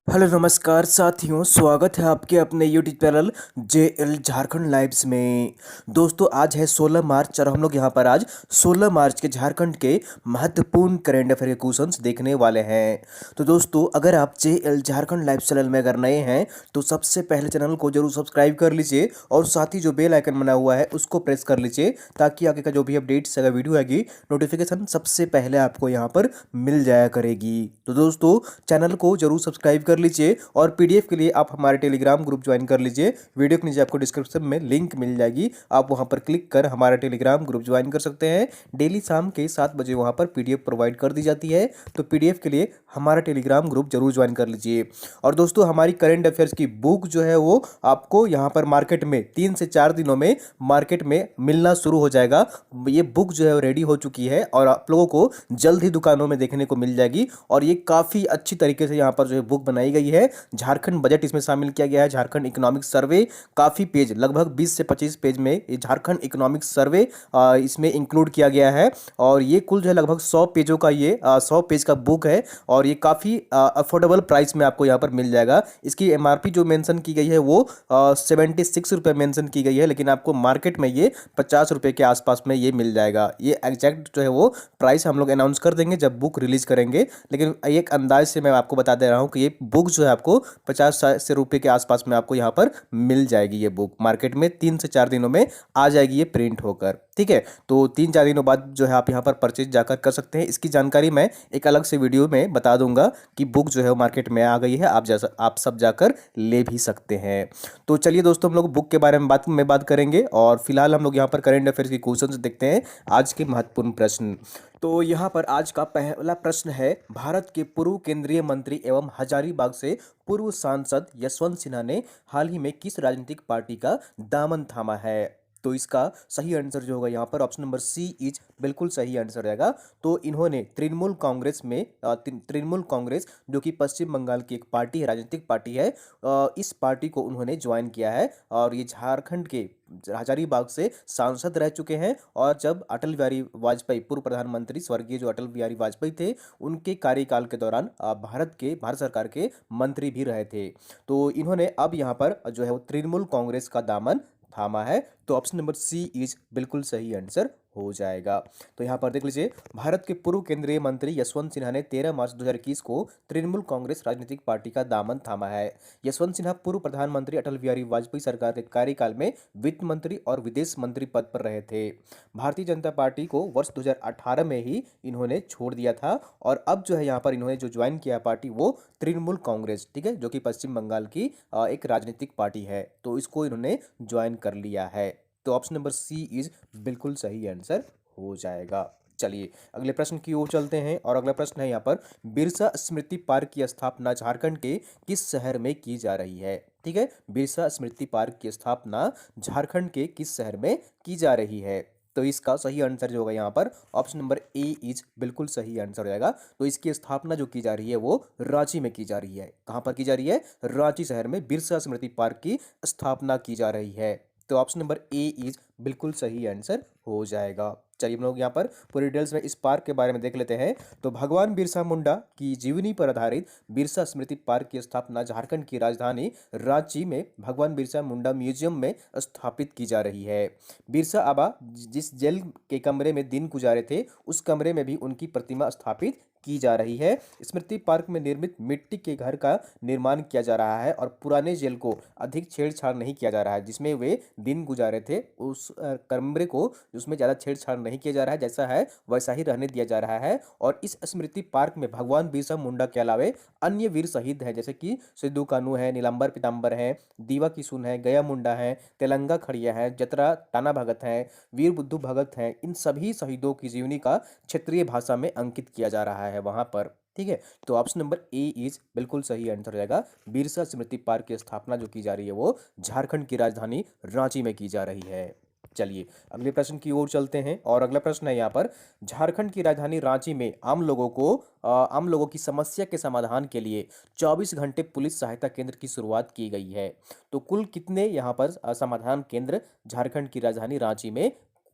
Hello नमस्कार साथियों, स्वागत है आपके अपने YouTube channel JL Jharkhand lives में। दोस्तों आज है 16 मार्च और हम लोग यहाँ पर आज 16 मार्च के झारखंड के महत्वपूर्ण करेंट अफेयर के क्वेश्चंस देखने वाले हैं। तो दोस्तों अगर आप जेएल झारखंड लाइव चैनल में अगर नए हैं तो सबसे पहले चैनल को जरूर सब्सक्राइब कर लीजिए और साथ ही जो बेल आइकन बना हुआ है उसको प्रेस कर लीजिए ताकि आगे का जो भी अपडेट्स अगर वीडियो आएगी नोटिफिकेशन सबसे पहले आपको यहाँ पर मिल जाया करेगी। तो दोस्तों चैनल को जरूर सब्सक्राइब कर लीजिए और पीडीएफ के लिए आप हमारे टेलीग्राम ग्रुप ज्वाइन कर लीजिए। वीडियो के नीचे आपको डिस्क्रिप्शन में लिंक मिल जाएगी, आप वहां पर क्लिक कर हमारा टेलीग्राम ग्रुप ज्वाइन कर सकते हैं। डेली शाम के 7 बजे वहां पर पीडीएफ प्रोवाइड कर दी जाती है, तो पीडीएफ के लिए हमारा टेलीग्राम ग्रुप जरूर ज्वाइन कर लीजिए। और दोस्तों हमारी करंट अफेयर्स की बुक जो है वो आपको यहाँ पर मार्केट में 3 से 4 दिनों में मार्केट में मिलना शुरू हो जाएगा। ये बुक जो है रेडी हो चुकी है और आप लोगों को जल्द ही दुकानों में देखने को मिल जाएगी। और ये काफ़ी अच्छी तरीके से यहाँ पर जो है बुक बनाई गई है। झारखंड बजट इसमें शामिल किया गया है, झारखंड इकोनॉमिक सर्वे, काफ़ी पेज लगभग 20 से 25 पेज में ये झारखंड इकोनॉमिक सर्वे इसमें इंक्लूड किया गया है। और ये कुल जो है लगभग 100 पेजों का ये 100 पेज का बुक है और ये काफ़ी अफोर्डेबल प्राइस में आपको यहाँ पर मिल जाएगा। इसकी एमआरपी जो मेंशन की गई है वो 76 रुपये मेंशन की गई है, लेकिन आपको मार्केट में ये 50 रुपये के आसपास में ये मिल जाएगा। ये एग्जैक्ट जो है वो प्राइस हम लोग अनाउंस कर देंगे जब बुक रिलीज करेंगे, लेकिन एक अंदाज से मैं आपको बता दे रहा हूँ कि ये बुक जो है आपको 50 से रुपये के आसपास में आपको यहाँ पर मिल जाएगी। ये बुक मार्केट में 3 से 4 दिनों में आ जाएगी ये प्रिंट होकर, ठीक है। तो 3-4 दिनों बाद जो है आप यहाँ पर परचेज जाकर कर सकते हैं। इसकी जानकारी मैं एक अलग से वीडियो में बता दूंगा कि बुक जो है वो मार्केट में आ गई है, आप सब जाकर ले भी सकते हैं। तो चलिए दोस्तों हम लोग बुक के बारे में बात करेंगे और फिलहाल हम लोग यहाँ पर करंट अफेयर्स के क्वेश्चन देखते हैं, आज के महत्वपूर्ण प्रश्न। तो यहाँ पर आज का पहला प्रश्न है, भारत के पूर्व केंद्रीय मंत्री एवं हजारीबाग से पूर्व सांसद यशवंत सिन्हा ने हाल ही में किस राजनीतिक पार्टी का दामन थामा है? तो इसका सही आंसर जो होगा यहाँ पर ऑप्शन नंबर सी इज बिल्कुल सही आंसर रहेगा। तो इन्होंने तृणमूल कांग्रेस में तृणमूल कांग्रेस जो कि पश्चिम बंगाल की एक पार्टी है, राजनीतिक पार्टी है, इस पार्टी को उन्होंने ज्वाइन किया है और ये झारखंड के हजारीबाग से सांसद रह चुके हैं। और जब अटल बिहारी वाजपेयी पूर्व प्रधानमंत्री स्वर्गीय जो अटल बिहारी वाजपेयी थे उनके कार्यकाल के दौरान भारत सरकार के मंत्री भी रहे थे। तो इन्होंने अब यहाँ पर जो है वो तृणमूल कांग्रेस का दामन थामा है। तो ऑप्शन नंबर सी इज बिल्कुल सही आंसर हो जाएगा। तो यहाँ पर देख लीजिए, भारत के पूर्व केंद्रीय मंत्री यशवंत सिन्हा ने 13 मार्च 2021 को तृणमूल कांग्रेस राजनीतिक पार्टी का दामन थामा है। यशवंत सिन्हा पूर्व प्रधानमंत्री अटल बिहारी वाजपेयी सरकार के कार्यकाल में वित्त मंत्री और विदेश मंत्री पद पर रहे थे। भारतीय जनता पार्टी को वर्ष 2018 में ही इन्होंने छोड़ दिया था और अब जो है यहाँ पर इन्होंने जो ज्वाइन किया पार्टी वो तृणमूल कांग्रेस, ठीक है, जो कि पश्चिम बंगाल की एक राजनीतिक पार्टी है। तो इसको इन्होंने ज्वाइन कर लिया है। तो ऑप्शन नंबर सी इज बिल्कुल सही आंसर हो जाएगा। चलिए अगले प्रश्न की ओर चलते हैं और अगला प्रश्न है यहाँ पर, बिरसा स्मृति पार्क की स्थापना झारखंड के किस शहर में की जा रही है? ठीक है, बिरसा स्मृति पार्क की स्थापना झारखंड के किस शहर में की जा रही है? तो इसका सही आंसर जो होगा यहाँ पर ऑप्शन नंबर ए इज बिल्कुल सही आंसर हो जाएगा। तो इसकी स्थापना जो की जा रही है वो रांची में की जा रही है। कहाँ पर की जा रही है? रांची शहर में बिरसा स्मृति पार्क की स्थापना की जा रही है। तो ऑप्शन नंबर ए इज बिल्कुल सही आंसर हो जाएगा। चलिए हम लोग यहाँ पर पूरी डिटेल्स में इस पार्क के बारे में देख लेते हैं। तो भगवान बिरसा मुंडा की जीवनी पर आधारित बिरसा स्मृति पार्क की स्थापना झारखंड की राजधानी रांची में भगवान बिरसा मुंडा म्यूजियम में स्थापित की जा रही है। बिरसा आबा जिस जेल के कमरे में दिन गुजारे थे उस कमरे में भी उनकी प्रतिमा स्थापित की जा रही है। स्मृति पार्क में निर्मित मिट्टी के घर का निर्माण किया जा रहा है और पुराने जेल को अधिक छेड़छाड़ नहीं किया जा रहा है, जिसमें वे दिन गुजारे थे उस कमरे को उसमें ज़्यादा छेड़छाड़ नहीं किया जा रहा है, जैसा है वैसा ही रहने दिया जा रहा है। और इस स्मृति पार्क में भगवान बिरसा मुंडा के अलावे अन्य वीर शहीद हैं, जैसे कि सिद्धू कान्हू है, नीलांबर पीताम्बर है, दीवा किशुन है, गया मुंडा है, तेलंगा खड़िया है, जतरा टाना भगत है, वीर बुद्धू भगत हैं। इन सभी शहीदों की जीवनी का क्षेत्रीय भाषा में अंकित किया जा रहा है वहां पर, ठीक है। तो ऑप्शन नंबर ए इज बिल्कुल सही आंसर हो जाएगा। बिरसा स्मृति पार्क की स्थापना जो की जा रही है वो झारखंड की राजधानी रांची में की जा रही है। चलिए अगले प्रश्न की ओर चलते हैं और अगला प्रश्न है यहाँ पर, झारखंड की राजधानी रांची में आम लोगों की समस्या के समाधान के लिए 24 घंटे पुलिस सहायता केंद्र की शुरुआत की गई है। तो कुल कितने यहाँ पर समाधान केंद्र झारखंड की राजधानी रांची में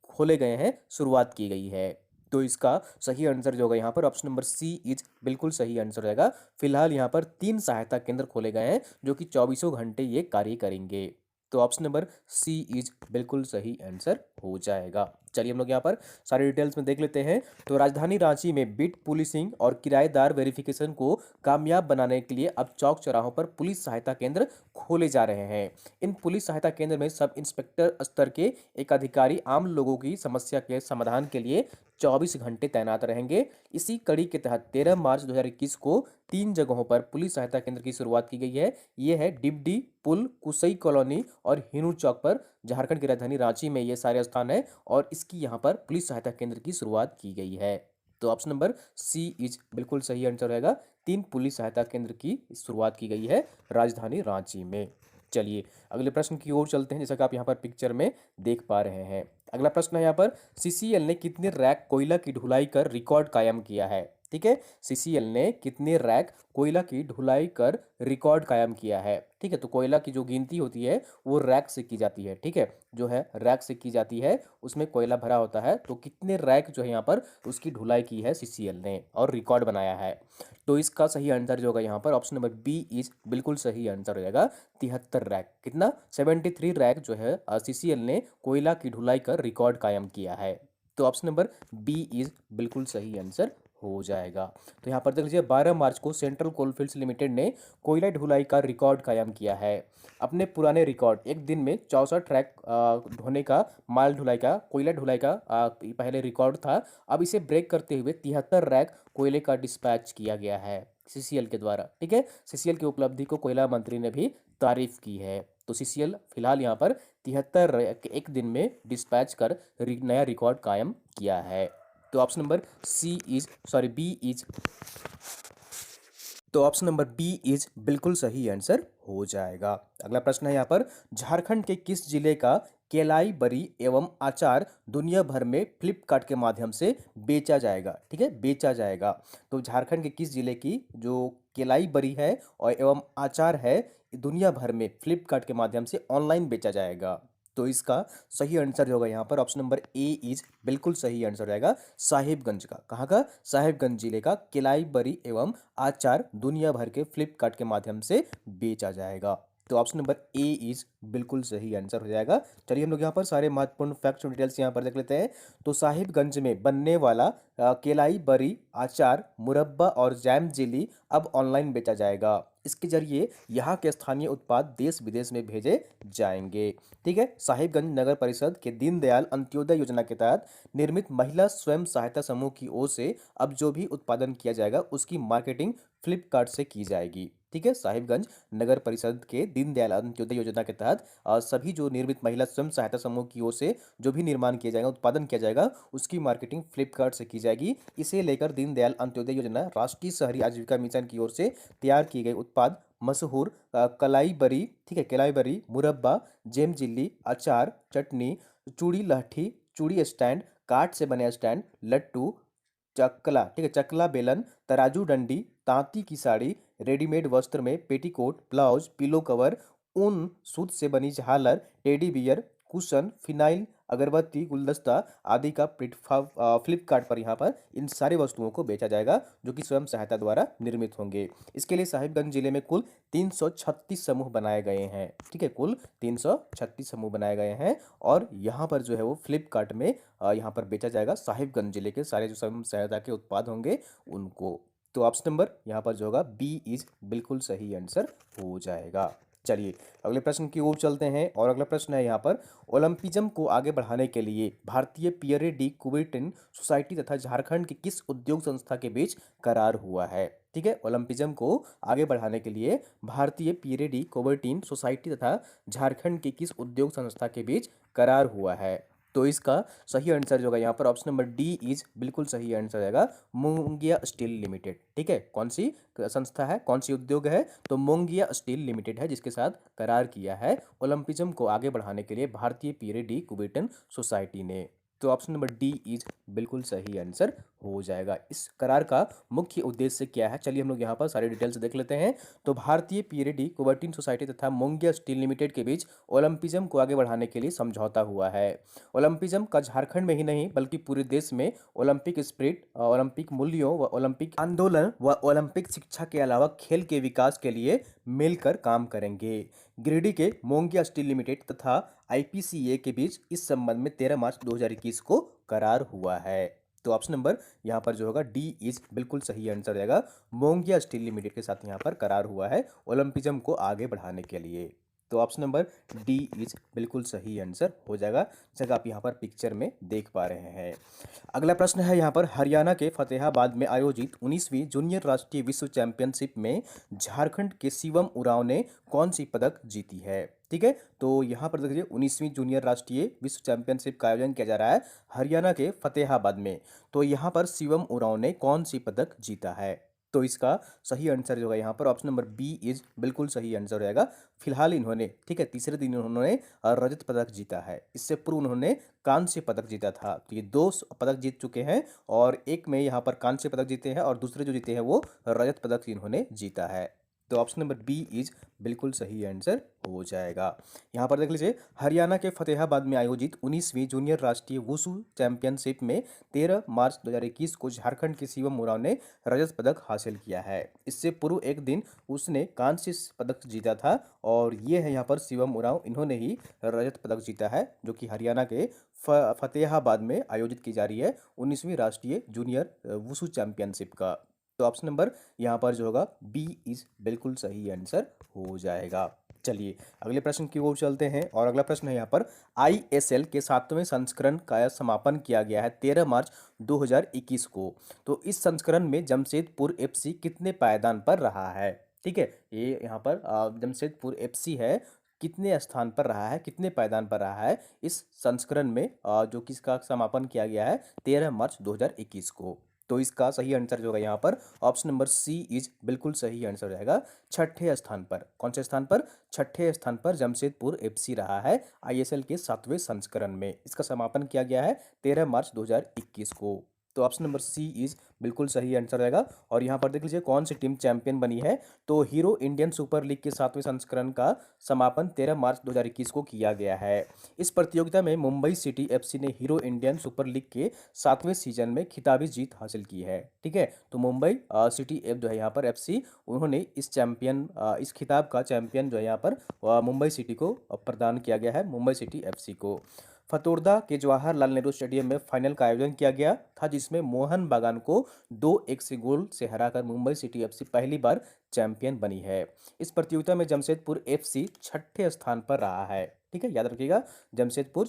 खोले गए हैं, शुरुआत की गई है? तो इसका सही आंसर जो होगा यहाँ पर ऑप्शन नंबर सी इज बिल्कुल सही आंसर रहेगा। फिलहाल यहाँ पर 3 सहायता केंद्र खोले गए हैं जो कि चौबीसों घंटे ये कार्य करेंगे। तो ऑप्शन नंबर सी इज बिल्कुल सही आंसर हो जाएगा। चलिए हम लोग यहाँ पर सारे डिटेल्स में देख लेते हैं। तो राजधानी रांची में बीट पुलिसिंग और किराएदार वेरिफिकेशन को कामयाब बनाने के लिए अब चौक चौराहों पर पुलिस सहायता केंद्र खोले जा रहे हैं। इन पुलिस सहायता केंद्र में सब इंस्पेक्टर स्तर के एक अधिकारी आम लोगों की समस्या के समाधान के लिए 24 घंटे तैनात रहेंगे। इसी कड़ी के तहत 13 मार्च 2021 को 3 जगहों पर पुलिस सहायता केंद्र की शुरुआत की गई है। ये है डिबडी, पुल, कुसई कॉलोनी और हिनू चौक पर। झारखंड की राजधानी रांची में ये सारे स्थान है और इसकी यहाँ पर पुलिस सहायता केंद्र की शुरुआत की गई है। तो ऑप्शन नंबर सी इज बिल्कुल सही आंसर रहेगा। 3 पुलिस सहायता केंद्र की शुरुआत की गई है राजधानी रांची में। चलिए अगले प्रश्न की ओर चलते हैं, जैसा कि आप यहाँ पर पिक्चर में देख पा रहे हैं। अगला प्रश्न है यहाँ पर, सीसीएल ने कितने रैक कोयला की ढुलाई कर रिकॉर्ड कायम किया है? ठीक है, सीसीएल ने कितने रैक कोयला की ढुलाई कर रिकॉर्ड कायम किया है? ठीक है, तो कोयला की जो गिनती होती है वो रैक से की जाती है। ठीक है, जो है रैक से की जाती है, उसमें कोयला भरा होता है। तो कितने रैक जो है यहाँ पर उसकी ढुलाई की है सीसीएल ने और रिकॉर्ड बनाया है? तो इसका सही आंसर जो होगा यहाँ पर ऑप्शन नंबर बी इज बिल्कुल सही आंसर हो जाएगा। 73 रैक, कितना 73 रैक जो है सीसीएल ने कोयला की ढुलाई कर रिकॉर्ड कायम किया है। तो ऑप्शन नंबर बी इज बिल्कुल सही आंसर हो जाएगा। तो यहाँ पर देख लीजिए 12 मार्च को सेंट्रल कोलफील्ड्स लिमिटेड ने कोयला ढुलाई का रिकॉर्ड कायम किया है। अपने पुराने रिकॉर्ड एक दिन में 64 ट्रैक ढोने का, माल ढुलाई का, कोयला ढुलाई का पहले रिकॉर्ड था। अब इसे ब्रेक करते हुए 73 रैक कोयले का डिस्पैच किया गया है सीसीएल के द्वारा। ठीक है, सीसीएल की उपलब्धि को कोयला मंत्री ने भी तारीफ की है। तो सीसीएल फिलहाल यहाँ पर 73 रैक एक दिन में डिस्पैच कर नया रिकॉर्ड कायम किया है। तो ऑप्शन नंबर बी इज तो ऑप्शन नंबर बी इज बिल्कुल सही आंसर हो जाएगा। अगला प्रश्न है यहाँ पर, झारखंड के किस जिले का केलाई बरी एवं अचार दुनिया भर में फ्लिपकार्ट के माध्यम से बेचा जाएगा? ठीक है, बेचा जाएगा। तो झारखंड के किस जिले की जो केलाई बरी है और एवं अचार है दुनिया भर में फ्लिपकार्ट के माध्यम से ऑनलाइन बेचा जाएगा? तो इसका सही आंसर जो होगा यहाँ पर ऑप्शन नंबर ए इज बिल्कुल सही आंसर रहेगा। साहिबगंज का, कहाँ का? साहिबगंज जिले का केलाई बरी एवं आचार दुनिया भर के फ्लिपकार्ट के माध्यम से बेचा जाएगा। तो ऑप्शन नंबर ए इज बिल्कुल सही आंसर हो जाएगा। चलिए हम लोग यहाँ पर सारे महत्वपूर्ण फैक्ट्स और डिटेल्स यहाँ पर देख लेते हैं। तो साहिबगंज में बनने वाला केलाई बरी अचार, मुरब्बा और जैम जेली अब ऑनलाइन बेचा जाएगा। इसके जरिए यहाँ के स्थानीय उत्पाद देश विदेश में भेजे जाएंगे। ठीक है, साहिबगंज नगर परिषद के दीनदयाल अंत्योदय योजना के तहत निर्मित महिला स्वयं सहायता समूह की ओर से अब जो भी उत्पादन किया जाएगा उसकी मार्केटिंग फ्लिपकार्ट से की जाएगी। ठीक है, साहिबगंज नगर परिषद के दीनदयाल अंत्योदय योजना के तहत सभी जो निर्मित महिला स्वयं सहायता समूह की ओर से जो भी निर्माण किया जाएगा, उत्पादन किया जाएगा, उसकी मार्केटिंग फ्लिपकार्ट से की जाएगी। इसे लेकर दीनदयाल अंत्योदय योजना राष्ट्रीय शहरी आजीविका मिशन की ओर से तैयार की गई उत्पाद मशहूर कलाई बरी, ठीक है, कलाई बरी, मुरब्बा, जेम जिल्ली, अचार, चटनी, चूड़ी लहठी, चूड़ी स्टैंड, काठ से बने स्टैंड, लट्टू, चकला, ठीक है, चकला बेलन, तराजू डंडी, तांती की साड़ी, रेडीमेड वस्त्र में पेटीकोट, ब्लाउज, पिलो कवर, ऊन, सूत से बनी झालर, टेडी बियर, कुशन, फिनाइल, अगरबत्ती, गुलदस्ता आदि का फ्लिपकार्ट पर यहाँ पर इन सारी वस्तुओं को बेचा जाएगा जो कि स्वयं सहायता द्वारा निर्मित होंगे। इसके लिए साहिबगंज जिले में कुल 336 समूह बनाए गए हैं। ठीक है, कुल 336 समूह बनाए गए हैं और यहाँ पर जो है वो फ्लिपकार्ट में यहाँ पर बेचा जाएगा साहिबगंज जिले के सारे जो स्वयं सहायता के उत्पाद होंगे उनको। तो ऑप्शन नंबर यहाँ पर जो होगा बी इज बिल्कुल सही आंसर हो जाएगा। चलिए अगले प्रश्न की ओर चलते हैं और अगला प्रश्न है यहाँ पर, ओलंपिज्म को आगे बढ़ाने के लिए भारतीय पियरे डी कुबर्टिन सोसाइटी तथा झारखंड की किस उद्योग संस्था के बीच करार हुआ है? ठीक है, ओलंपिज्म को आगे बढ़ाने के लिए भारतीय पियरे डी कुबर्टिन सोसाइटी तथा झारखंड की किस उद्योग संस्था के बीच करार हुआ है? तो इसका सही आंसर जो होगा यहाँ पर ऑप्शन नंबर डी इज बिल्कुल सही आंसर रहेगा, मोंगिया स्टील लिमिटेड। ठीक है, कौन सी संस्था है, कौन सी उद्योग है? तो मोंगिया स्टील लिमिटेड है जिसके साथ करार किया है ओलंपिज्म को आगे बढ़ाने के लिए भारतीय पियरे डी कुबर्टिन सोसाइटी ने। तो ऑप्शन नंबर डी इज बिल्कुल सही आंसर हो जाएगा। इस करार का मुख्य उद्देश्य क्या है, चलिए हम लोग यहाँ पर सारी डिटेल्स देख लेते हैं। तो भारतीय पीरेडी कोवर्टीन सोसाइटी तथा मोंगिया स्टील लिमिटेड के बीच ओलंपिज्म को आगे बढ़ाने के लिए समझौता हुआ है। ओलंपिज्म का झारखंड में ही नहीं बल्कि पूरे देश में ओलंपिक स्पिरिट, ओलंपिक मूल्यों व ओलंपिक आंदोलन व ओलंपिक शिक्षा के अलावा खेल के विकास के लिए मिलकर काम करेंगे। गिरिडीह के मोंगिया स्टील लिमिटेड तथा आईपीसीए के बीच इस संबंध में 13 मार्च 2021 को करार हुआ है। तो ऑप्शन नंबर यहाँ पर जो होगा डी इज बिल्कुल सही आंसर रहेगा। मोंगिया स्टील लिमिटेड के साथ यहाँ पर करार हुआ है ओलंपिज्म को आगे बढ़ाने के लिए। तो ऑप्शन नंबर डी इज बिल्कुल सही आंसर हो जाएगा, जैसा आप यहाँ पर पिक्चर में देख पा रहे हैं। अगला प्रश्न है यहाँ पर, हरियाणा के फतेहाबाद में आयोजित 19वीं जूनियर राष्ट्रीय विश्व चैंपियनशिप में झारखंड के शिवम उरांव ने कौन सी पदक जीती है। ठीक है, तो यहाँ पर देखिए 19वीं जूनियर राष्ट्रीय विश्व चैंपियनशिप का आयोजन किया जा रहा है हरियाणा के फतेहाबाद में। तो यहाँ पर शिवम उरांव ने कौन सी पदक जीता है। तो इसका सही आंसर जो है यहाँ पर ऑप्शन नंबर बी इज बिल्कुल सही आंसर रहेगा। फिलहाल इन्होंने, ठीक है, तीसरे दिन उन्होंने रजत पदक जीता है। इससे पूर्व उन्होंने कांस्य पदक जीता था। तो ये 2 पदक जीत चुके हैं और एक में यहाँ पर कांस्य पदक जीते हैं और दूसरे जो जीते हैं वो रजत पदक इन्होंने जीता है। तो ऑप्शन नंबर बी इज बिल्कुल सही आंसर हो जाएगा। यहाँ पर देख लीजिए, हरियाणा के फतेहाबाद में आयोजित 19वीं जूनियर राष्ट्रीय वुशु चैंपियनशिप में 13 मार्च 2021 को झारखंड के शिवम उरांव ने रजत पदक हासिल किया है। इससे पूर्व एक दिन उसने कांस्य पदक जीता था और ये है यहाँ पर शिवम उरांव, इन्होंने ही रजत पदक जीता है, जो कि हरियाणा के फतेहाबाद में आयोजित की जा रही है 19वीं राष्ट्रीय जूनियर वुशु चैंपियनशिप का। तो ऑप्शन नंबर यहाँ पर जो होगा बी इज बिल्कुल सही आंसर हो जाएगा। चलिए अगले प्रश्न की ओर चलते हैं और अगला प्रश्न है यहाँ पर, आईएसएल के 7वें संस्करण का समापन किया गया है 13 मार्च 2021 को। तो इस संस्करण में जमशेदपुर एफसी कितने पायदान पर रहा है। ठीक है, ये यहाँ पर जमशेदपुर एफसी है, कितने स्थान पर रहा है, कितने पायदान पर रहा है इस संस्करण में जो किसका समापन किया गया है 13 मार्च 2021 को। तो इसका सही आंसर जो है यहाँ पर ऑप्शन नंबर सी इज बिल्कुल सही आंसर रहेगा। 6ठे स्थान पर, कौन से स्थान पर, 6ठे स्थान पर जमशेदपुर एफसी रहा है आईएसएल के 7वें संस्करण में। इसका समापन किया गया है 13 मार्च 2021 को। तो ऑप्शन नंबर सी इज बिल्कुल सही आंसर रहेगा। और यहाँ पर देख लीजिए कौन सी टीम चैंपियन बनी है। तो हीरो इंडियन सुपर लीग के 7वें संस्करण का समापन 13 मार्च 2021 को किया गया है। इस प्रतियोगिता में मुंबई सिटी एफसी ने हीरो इंडियन सुपर लीग के 7वें सीजन में खिताबी जीत हासिल की है। ठीक है, तो मुंबई सिटी एफ जो है यहाँ पर एफसी, उन्होंने इस खिताब का चैंपियन जो है यहाँ पर मुंबई सिटी को प्रदान किया गया है, मुंबई सिटी एफसी को। फतोरदा के जवाहरलाल नेहरू स्टेडियम में फाइनल का आयोजन किया गया था, जिसमें मोहन बागान को 2-1 से गोल से हराकर मुंबई सिटी एफसी पहली बार चैंपियन बनी है। इस प्रतियोगिता में जमशेदपुर एफसी 6ठे स्थान पर रहा है। ठीक है, याद रखिएगा, जमशेदपुर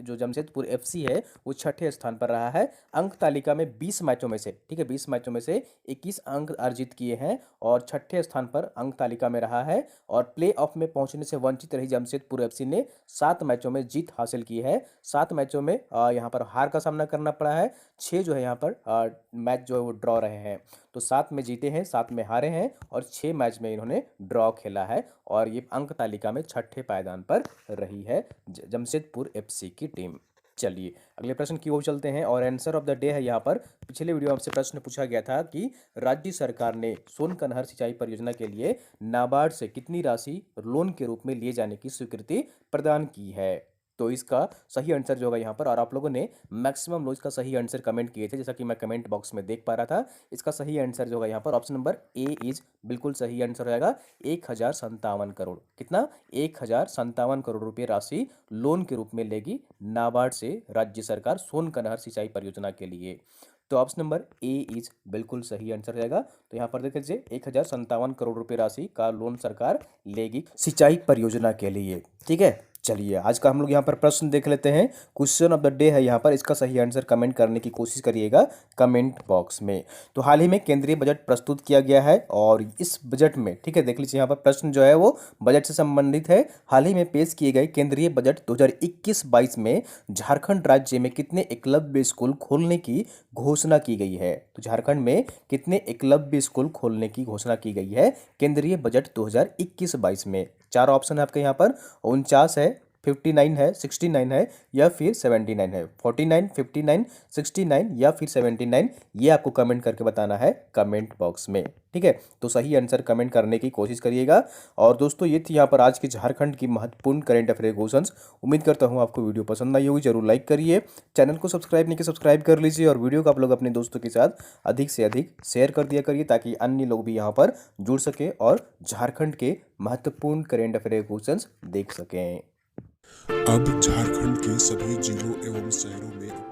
जो जमशेदपुर एफसी है वो 6ठे स्थान पर रहा है। अंक तालिका में 20 मैचों में से, ठीक है, 20 मैचों में से 21 अंक अर्जित किए हैं और 6ठे स्थान पर अंक तालिका में रहा है। और प्ले ऑफ में पहुंचने से वंचित रही जमशेदपुर एफसी ने 7 मैचों में जीत हासिल की है। 7 मैचों में यहाँ पर हार का सामना करना पड़ा है। 6 जो है यहाँ पर मैच जो है वो ड्रॉ रहे हैं। तो 7 में जीते हैं, 7 में हारे हैं और 6 मैच में इन्होंने ड्रॉ खेला है और ये अंक तालिका में 6ठे पायदान पर रही है जमशेदपुर एफसी की टीम। चलिए अगले प्रश्न की ओर चलते हैं और आंसर ऑफ द डे है यहाँ पर। पिछले वीडियो में आपसे प्रश्न पूछा गया था कि राज्य सरकार ने सोन कन्हर सिंचाई परियोजना के लिए नाबार्ड से कितनी राशि लोन के रूप में लिए जाने की स्वीकृति प्रदान की है। तो इसका सही आंसर जो होगा यहाँ पर, और आप लोगों ने मैक्सिमम लोग इसका सही आंसर कमेंट किए थे, जैसा कि मैं कमेंट बॉक्स में देख पा रहा था। इसका सही आंसर जो होगा यहाँ पर ऑप्शन नंबर ए इज बिल्कुल सही आंसर रहेगा। 1057 करोड़, कितना, 1057 करोड़ रुपये राशि लोन के रूप में लेगी नाबार्ड से राज्य सरकार सोन कन्हर सिंचाई परियोजना के लिए। तो ऑप्शन नंबर ए इज बिल्कुल सही आंसर रहेगा। तो यहाँ पर देख लीजिए 1057 करोड़ रुपये राशि का लोन सरकार लेगी सिंचाई परियोजना के लिए। ठीक है, चलिए आज का हम लोग यहाँ पर प्रश्न देख लेते हैं। क्वेश्चन ऑफ द डे है यहाँ पर, इसका सही आंसर कमेंट करने की कोशिश करिएगा कमेंट बॉक्स में। तो हाल ही में केंद्रीय बजट प्रस्तुत किया गया है और इस बजट में, ठीक है, देख लीजिए यहाँ पर प्रश्न जो है वो बजट से संबंधित है। हाल ही में पेश किए गए केंद्रीय बजट 2021-22 में झारखंड राज्य में कितने एकलव्य स्कूल खोलने की घोषणा की गई है। तो झारखंड में कितने एकलव्य स्कूल खोलने की घोषणा की गई है केंद्रीय बजट 2021-22 में। 4 ऑप्शन है आपके यहाँ पर, 49 है, 59 है, 69 है या फिर 79 है। 49, 59, 69 या फिर 79 ये आपको कमेंट करके बताना है कमेंट बॉक्स में। ठीक है, तो सही आंसर कमेंट करने की कोशिश करिएगा। और दोस्तों ये थी यहाँ पर आज की झारखंड की महत्वपूर्ण करेंट अफेयर क्वेश्चंस। उम्मीद करता हूँ आपको वीडियो पसंद आई होगी। जरूर लाइक करिए, चैनल को सब्सक्राइब नहीं किया सब्सक्राइब कर लीजिए और वीडियो को आप लोग अपने दोस्तों के साथ अधिक से अधिक शेयर कर दिया करिए ताकि अन्य लोग भी यहाँ पर जुड़ सके और झारखंड के महत्वपूर्ण करेंट अफेयर क्वेश्चंस देख सकें। अब झारखंड के सभी जिलों एवं शहरों में